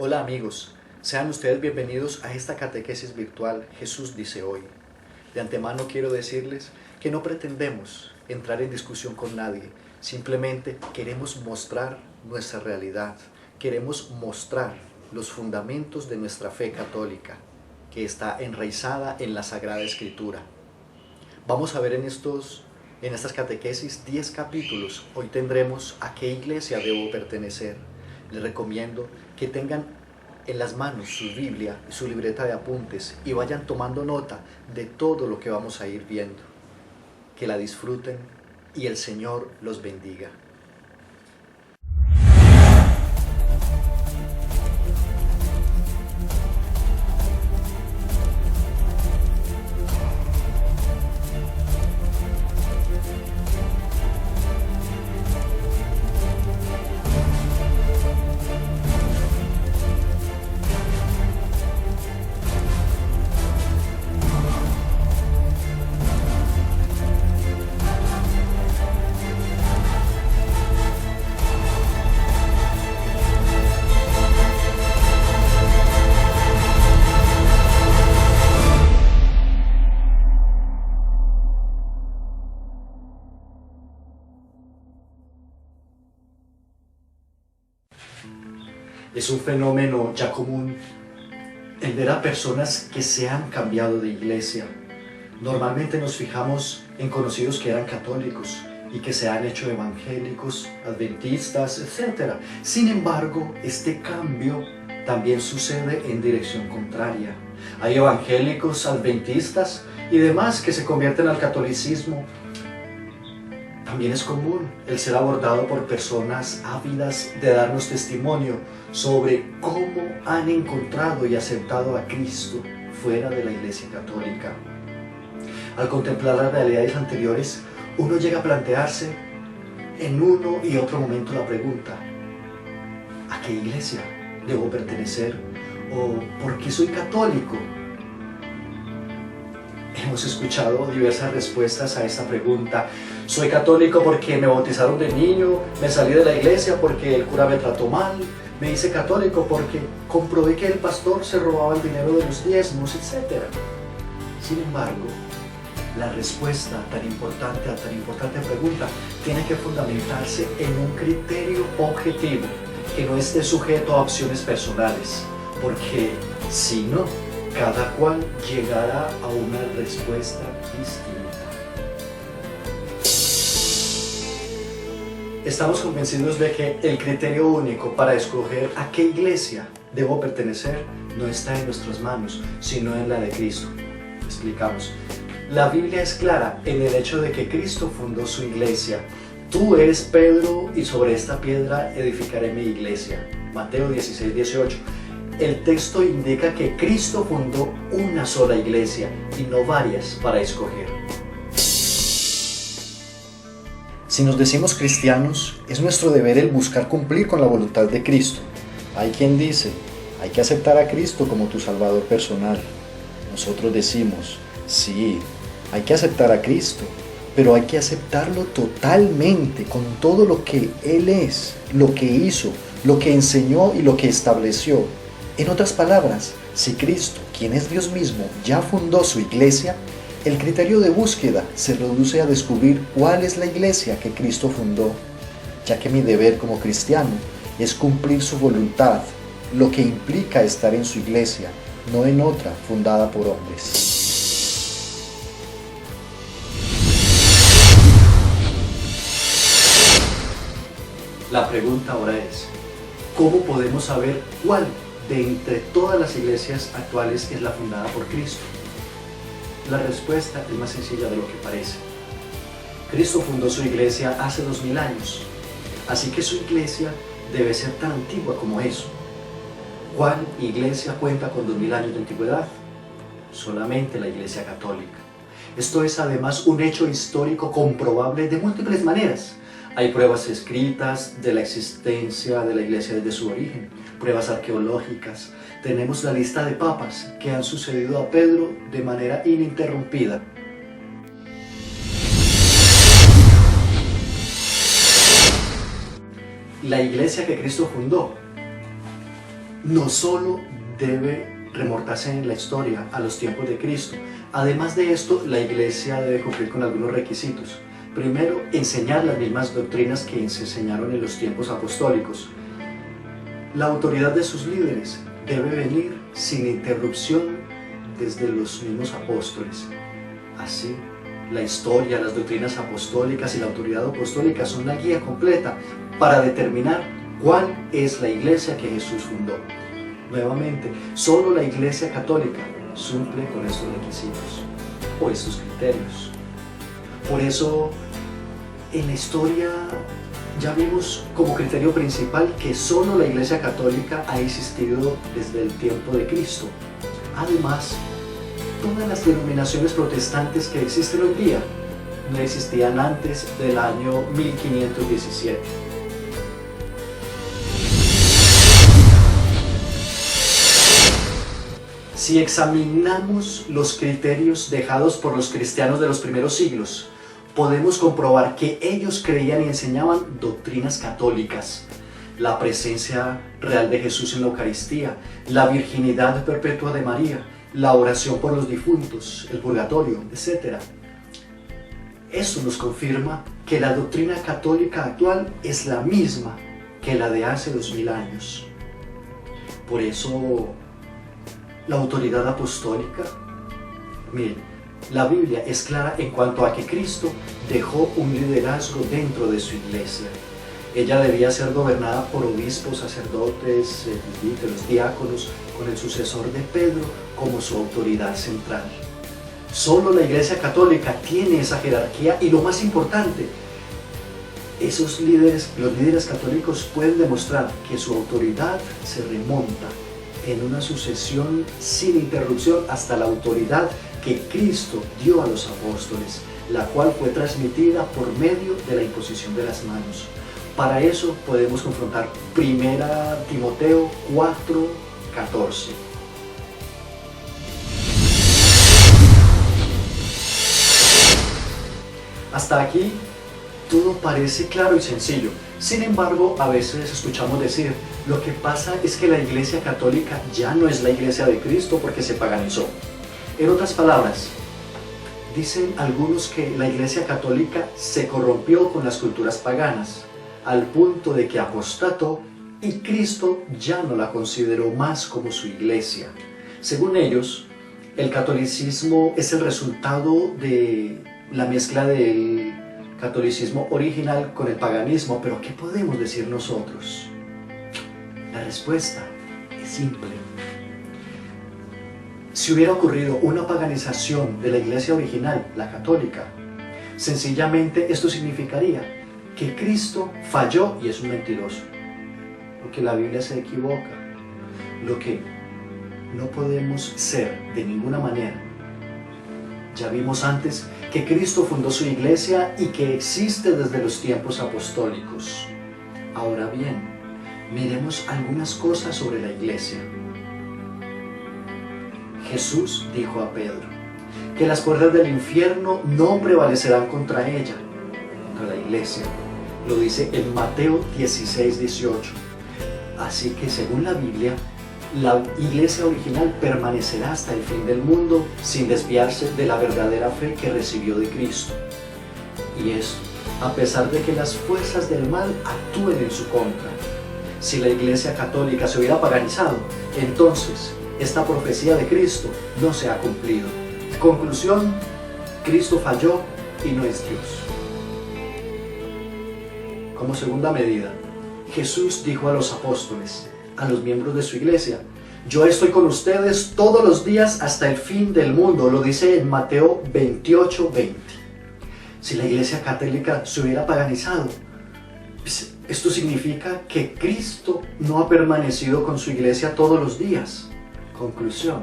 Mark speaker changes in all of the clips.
Speaker 1: Hola amigos, sean ustedes bienvenidos a esta catequesis virtual Jesús dice hoy. De antemano quiero decirles que no pretendemos entrar en discusión con nadie, simplemente queremos mostrar nuestra realidad, queremos mostrar los fundamentos de nuestra fe católica, que está enraizada en la Sagrada Escritura. Vamos a ver en estas catequesis 10 capítulos. Hoy tendremos a qué iglesia debo pertenecer. Les recomiendo que tengan en las manos su Biblia y su libreta de apuntes y vayan tomando nota de todo lo que vamos a ir viendo. Que la disfruten y el Señor los bendiga. Es un fenómeno ya común el ver a personas que se han cambiado de iglesia. Normalmente nos fijamos en conocidos que eran católicos y que se han hecho evangélicos, adventistas, etc. Sin embargo, este cambio también sucede en dirección contraria. Hay evangélicos, adventistas y demás que se convierten al catolicismo. También es común el ser abordado por personas ávidas de darnos testimonio sobre cómo han encontrado y aceptado a Cristo fuera de la Iglesia Católica. Al contemplar las realidades anteriores, uno llega a plantearse en uno y otro momento la pregunta: ¿a qué iglesia debo pertenecer? ¿O por qué soy católico? Hemos escuchado diversas respuestas a esta pregunta. Soy católico porque me bautizaron de niño, me salí de la iglesia porque el cura me trató mal, me hice católico porque comprobé que el pastor se robaba el dinero de los diezmos, etc. Sin embargo, la respuesta a tan importante pregunta tiene que fundamentarse en un criterio objetivo que no esté sujeto a opciones personales, porque si no, cada cual llegará a una respuesta distinta. Estamos convencidos de que el criterio único para escoger a qué iglesia debo pertenecer no está en nuestras manos, sino en la de Cristo. Explicamos. La Biblia es clara en el hecho de que Cristo fundó su iglesia. Tú eres Pedro y sobre esta piedra edificaré mi iglesia. Mateo 16:18. El texto indica que Cristo fundó una sola iglesia y no varias para escoger. Si nos decimos cristianos, es nuestro deber el buscar cumplir con la voluntad de Cristo. Hay quien dice, hay que aceptar a Cristo como tu Salvador personal. Nosotros decimos, sí, hay que aceptar a Cristo, pero hay que aceptarlo totalmente, con todo lo que Él es, lo que hizo, lo que enseñó y lo que estableció. En otras palabras, si Cristo, quien es Dios mismo, ya fundó su iglesia, el criterio de búsqueda se reduce a descubrir cuál es la iglesia que Cristo fundó, ya que mi deber como cristiano es cumplir su voluntad, lo que implica estar en su iglesia, no en otra fundada por hombres. La pregunta ahora es, ¿cómo podemos saber cuál de entre todas las iglesias actuales es la fundada por Cristo? La respuesta es más sencilla de lo que parece. Cristo fundó su iglesia hace 2000 años, así que su iglesia debe ser tan antigua como eso. ¿Cuál iglesia cuenta con 2000 años de antigüedad? Solamente la Iglesia Católica. Esto es además un hecho histórico comprobable de múltiples maneras. Hay pruebas escritas de la existencia de la iglesia desde su origen, pruebas arqueológicas. Tenemos la lista de papas que han sucedido a Pedro de manera ininterrumpida. La iglesia que Cristo fundó no solo debe remontarse en la historia a los tiempos de Cristo. Además de esto, la iglesia debe cumplir con algunos requisitos. Primero, enseñar las mismas doctrinas que se enseñaron en los tiempos apostólicos. La autoridad de sus líderes debe venir sin interrupción desde los mismos apóstoles. Así, la historia, las doctrinas apostólicas y la autoridad apostólica son la guía completa para determinar cuál es la iglesia que Jesús fundó. Nuevamente, solo la Iglesia Católica cumple con estos requisitos o estos criterios. Por eso, en la historia ya vimos como criterio principal que solo la Iglesia Católica ha existido desde el tiempo de Cristo. Además, todas las denominaciones protestantes que existen hoy día no existían antes del año 1517. Si examinamos los criterios dejados por los cristianos de los primeros siglos, podemos comprobar que ellos creían y enseñaban doctrinas católicas: la presencia real de Jesús en la Eucaristía, la virginidad perpetua de María, la oración por los difuntos, el purgatorio, etc. Esto nos confirma que la doctrina católica actual es la misma que la de hace 2000 años. Por eso, la autoridad apostólica, miren, la Biblia es clara en cuanto a que Cristo dejó un liderazgo dentro de su iglesia. Ella debía ser gobernada por obispos, sacerdotes, presbíteros, diáconos, con el sucesor de Pedro como su autoridad central. Solo la Iglesia Católica tiene esa jerarquía y, lo más importante, los líderes católicos pueden demostrar que su autoridad se remonta en una sucesión sin interrupción hasta la autoridad que Cristo dio a los apóstoles, la cual fue transmitida por medio de la imposición de las manos. Para eso podemos confrontar 1 Timoteo 4:14. Hasta aquí todo parece claro y sencillo. Sin embargo, a veces escuchamos decir: lo que pasa es que la Iglesia Católica ya no es la Iglesia de Cristo porque se paganizó. En otras palabras, dicen algunos que la Iglesia Católica se corrompió con las culturas paganas, al punto de que apostató y Cristo ya no la consideró más como su iglesia. Según ellos, el catolicismo es el resultado de la mezcla del catolicismo original con el paganismo. Pero ¿qué podemos decir nosotros? La respuesta es simple. Si hubiera ocurrido una paganización de la iglesia original, la católica, sencillamente esto significaría que Cristo falló y es un mentiroso, porque la Biblia se equivoca. Lo que no podemos ser de ninguna manera. Ya vimos antes que Cristo fundó su iglesia y que existe desde los tiempos apostólicos. Ahora bien, miremos algunas cosas sobre la iglesia. Jesús dijo a Pedro que las puertas del infierno no prevalecerán contra ella, contra la iglesia. Lo dice en Mateo 16:18. Así que, según la Biblia, la iglesia original permanecerá hasta el fin del mundo sin desviarse de la verdadera fe que recibió de Cristo. Y esto, a pesar de que las fuerzas del mal actúen en su contra. Si la iglesia católica se hubiera paganizado, entonces esta profecía de Cristo no se ha cumplido. Conclusión: Cristo falló y no es Dios. Como segunda medida, Jesús dijo a los apóstoles, a los miembros de su iglesia: yo estoy con ustedes todos los días hasta el fin del mundo. Lo dice en Mateo 28:20. Si la iglesia católica se hubiera paganizado, esto significa que Cristo no ha permanecido con su iglesia todos los días. Conclusión: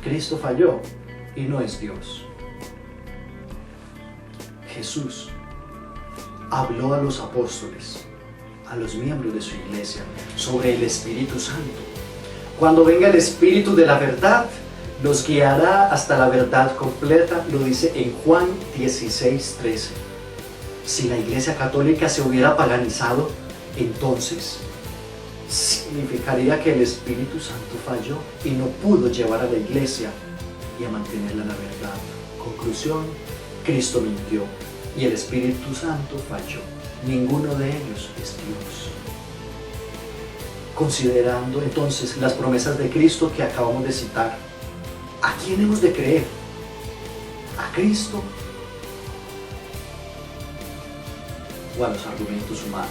Speaker 1: Cristo falló y no es Dios. Jesús habló a los apóstoles, a los miembros de su iglesia, sobre el Espíritu Santo. Cuando venga el Espíritu de la verdad, los guiará hasta la verdad completa, lo dice en Juan 16:13. Si la iglesia católica se hubiera paganizado, entonces significaría que el Espíritu Santo falló y no pudo llevar a la iglesia y a mantenerla en la verdad. Conclusión: Cristo mintió y el Espíritu Santo falló. Ninguno de ellos es Dios. Considerando entonces las promesas de Cristo que acabamos de citar, ¿a quién hemos de creer? ¿A Cristo o a los argumentos humanos?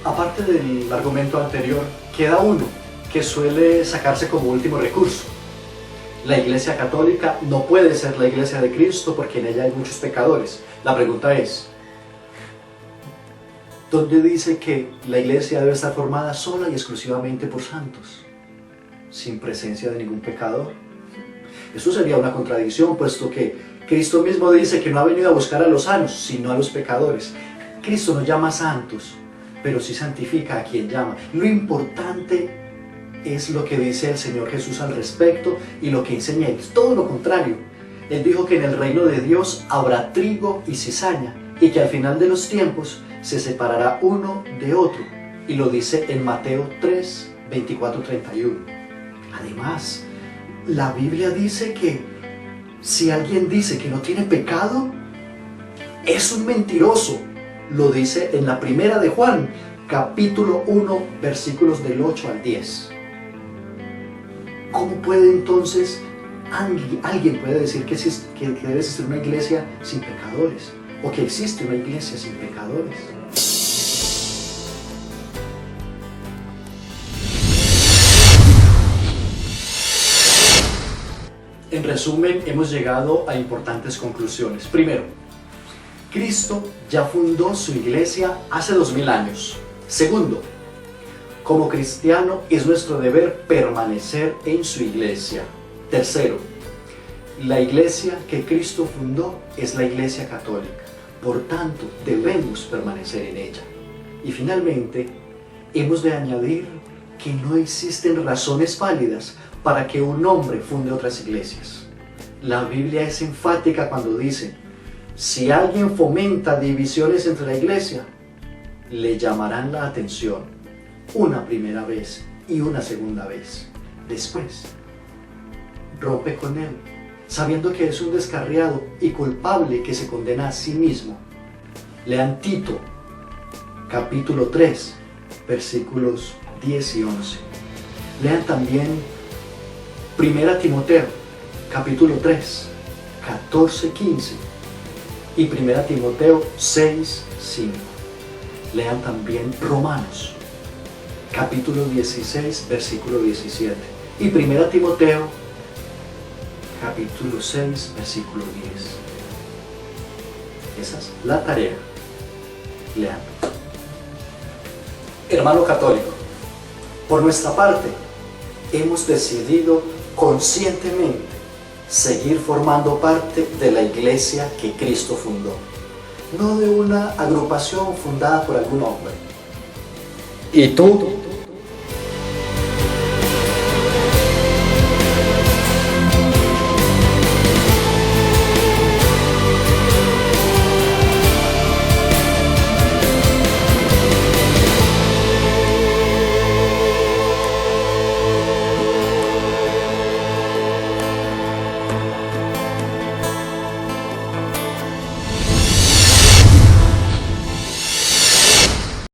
Speaker 1: Aparte del argumento anterior, queda uno que suele sacarse como último recurso. La Iglesia Católica no puede ser la Iglesia de Cristo porque en ella hay muchos pecadores. La pregunta es, ¿dónde dice que la Iglesia debe estar formada sola y exclusivamente por santos, sin presencia de ningún pecador? Eso sería una contradicción, puesto que Cristo mismo dice que no ha venido a buscar a los sanos, sino a los pecadores. Cristo no llama santos, pero sí santifica a quien llama. Lo importante es lo que dice el Señor Jesús al respecto y lo que enseña Él. Es todo lo contrario. Él dijo que en el reino de Dios habrá trigo y cizaña y que al final de los tiempos se separará uno de otro. Y lo dice en Mateo 3, 24, 31. Además, la Biblia dice que si alguien dice que no tiene pecado, es un mentiroso. Lo dice en la primera de Juan, capítulo 1, versículos del 8 al 10. ¿Cómo puede entonces alguien puede decir que debe existir una iglesia sin pecadores? ¿O que existe una iglesia sin pecadores? En resumen, hemos llegado a importantes conclusiones. Primero, Cristo ya fundó su iglesia hace 2000 años. Segundo, como cristiano es nuestro deber permanecer en su iglesia. Tercero, la iglesia que Cristo fundó es la Iglesia Católica. Por tanto, debemos permanecer en ella. Y finalmente, hemos de añadir que no existen razones válidas para que un hombre funde otras iglesias. La Biblia es enfática cuando dice: si alguien fomenta divisiones entre la iglesia, le llamarán la atención una primera vez y una segunda vez. Después, rompe con él, sabiendo que es un descarriado y culpable que se condena a sí mismo. Lean Tito, capítulo 3, versículos 10 y 11. Lean también 1 Timoteo, capítulo 3, 14, 15 y 1 Timoteo 6, 5. Lean también Romanos, capítulo 16, versículo 17 y 1 Timoteo, capítulo 6, versículo 10. Esa es la tarea. Lean. Hermano católico, por nuestra parte, hemos decidido conscientemente seguir formando parte de la iglesia que Cristo fundó, no de una agrupación fundada por algún hombre. ¿Y tú?